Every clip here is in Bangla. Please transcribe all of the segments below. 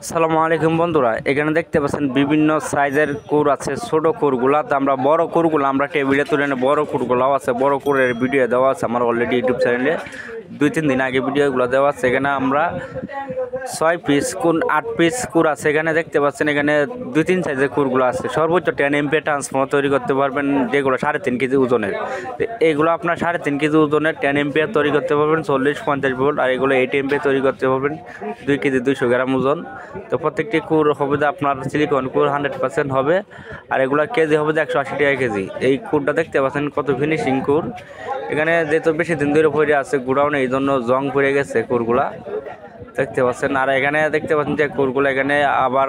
আসসালামু আলাইকুম বন্ধুরা, এখানে দেখতে পাচ্ছেন বিভিন্ন সাইজের কুর আছে। ছোট কুরগুলা তো আমরা বড় কুরগুলো আমরা টেবিলে তুলে এনে বড় কুরগুলাও আছে, বড় কুরের ভিডিও দেওয়া আছে আমার অলরেডি ইউটিউব চ্যানেলে 2-3 দিন আগে ভিডিওগুলো দেওয়া আছে। এখানে আমরা 6 পিস কোন 8 পিস কুর আছে। এখানে দেখতে পাচ্ছেন এখানে 2-3 সাইজের কুরগুলো আছে। সর্বোচ্চ 10 এমপিএ ট্রান্সফর্মার তৈরি করতে পারবেন, যেগুলো 3.5 কেজি ওজনের। এইগুলো আপনার 3.5 কেজি ওজনের 10 এমপিএ তৈরি করতে পারবেন 40-50 ভোল্ট, আর এগুলো 8 এমপিএ তৈরি করতে পারবেন 2 কেজি 200 গ্রাম ওজন। তো প্রত্যেকটি কুর হবে যে আপনার সিলিকন কুর 100% হবে, আর এগুলো কেজি হবে যে 180 টাকা কেজি। এই কুরটা দেখতে পাচ্ছেন কত ফিনিশিং কুর। এখানে যেহেতু বেশি দিন ধরে পড়ে আছে গুড়াউনে, এই জন্য জং পড়ে গেছে কুরগুলা দেখতে পাচ্ছেন। আর এখানে দেখতে পাচ্ছেন যে কুরগুলো এখানে আবার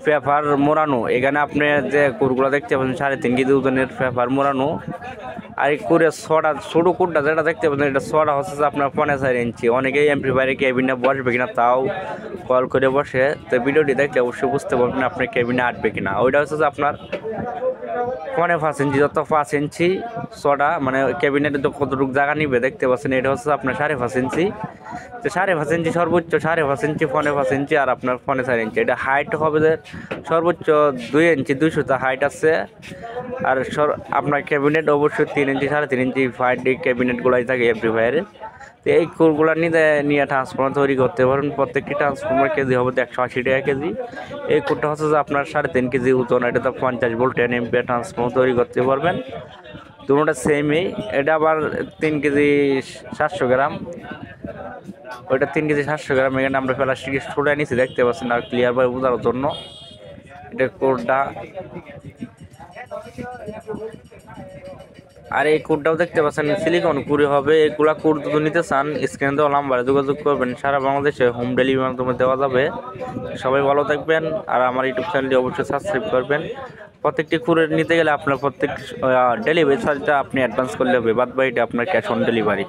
পেপার মোড়ানো। এখানে আপনি যে কুরগুলো দেখতে পাচ্ছেন 3.5 কেজি ওজনের পেপার মোড়ানো। আর এই কুরের ছটা ছোটো কুরটা যেটা দেখতে পাচ্ছেন এটা ছটা হচ্ছে আপনার 4.5 ইঞ্চি। অনেকেই এমপ্লিফায়ারে কেবিনে বসবে কিনা তাও কল করে বসে, তো ভিডিওটি দেখলে অবশ্যই বুঝতে পারবেন আপনার কেবিনে আটবে কিনা। ওইটা হচ্ছে যে আপনার 5.5 ইঞ্চি, যত 5 ইঞ্চি ছটা মানে ক্যাবিনেটে তো কতটুকু জায়গা নিবে দেখতে পাচ্ছেন। এটা হচ্ছে আপনার 5.5 ইঞ্চি। তো 5.5 ইঞ্চি সর্বোচ্চ 5.5 ইঞ্চি, 5.5 ইঞ্চি আর আপনার 4.5 ইঞ্চি। এটা হাইট হবে যে সর্বোচ্চ 2 ইঞ্চি 200 হাইট আছে। আর আপনার ক্যাবিনেট অবশ্যই 3 ইঞ্চি 3.5 ইঞ্চি ফাইট ক্যাবিনেটগুলাই থাকে এমপ্লিফায়ারে। তো এই কোরগুলো নিয়ে ট্রান্সফর্মার তৈরি করতে পারেন। প্রত্যেকটি ট্রান্সফর্মার কেজি হবে 180 টাকা কেজি। এই কোরটা হচ্ছে যে আপনার 3.5 কেজি ওজন। এটা তো 50 ভোল্ট 10 এমপিএ ট্রান্সফর্মার তৈরি করতে পারবেন। দুটোটা সেমই। এটা আবার 3 কেজি 700 গ্রাম, ওইটা 3 কেজি 700 গ্রাম। এখানে আমরা প্লাস্টিক স্টুডে নিচ্ছি দেখতে পাচ্ছেন আর ক্লিয়ারভাবে বোঝার জন্য। এটা কোরটা, আর এই কোডটাও দেখতে পাচ্ছেন সিলিকন কুড়ি হবে। এগুলা কোড যদি নিতে চান স্ক্রিনে দেওয়া নাম্বারে যোগাযোগ করবেন, সারা বাংলাদেশে হোম ডেলিভারির মাধ্যমে দেওয়া যাবে। সবাই ভালো থাকবেন, আর আমার ইউটিউব চ্যানেলটি অবশ্যই সাবস্ক্রাইব করবেন। প্রত্যেকটি কুড়ে নিতে গেলে আপনার প্রত্যেক ডেলিভারি চার্জটা আপনি অ্যাডভান্স করলে হবে, বাদ বাকিটা আপনার ক্যাশ অন ডেলিভারি।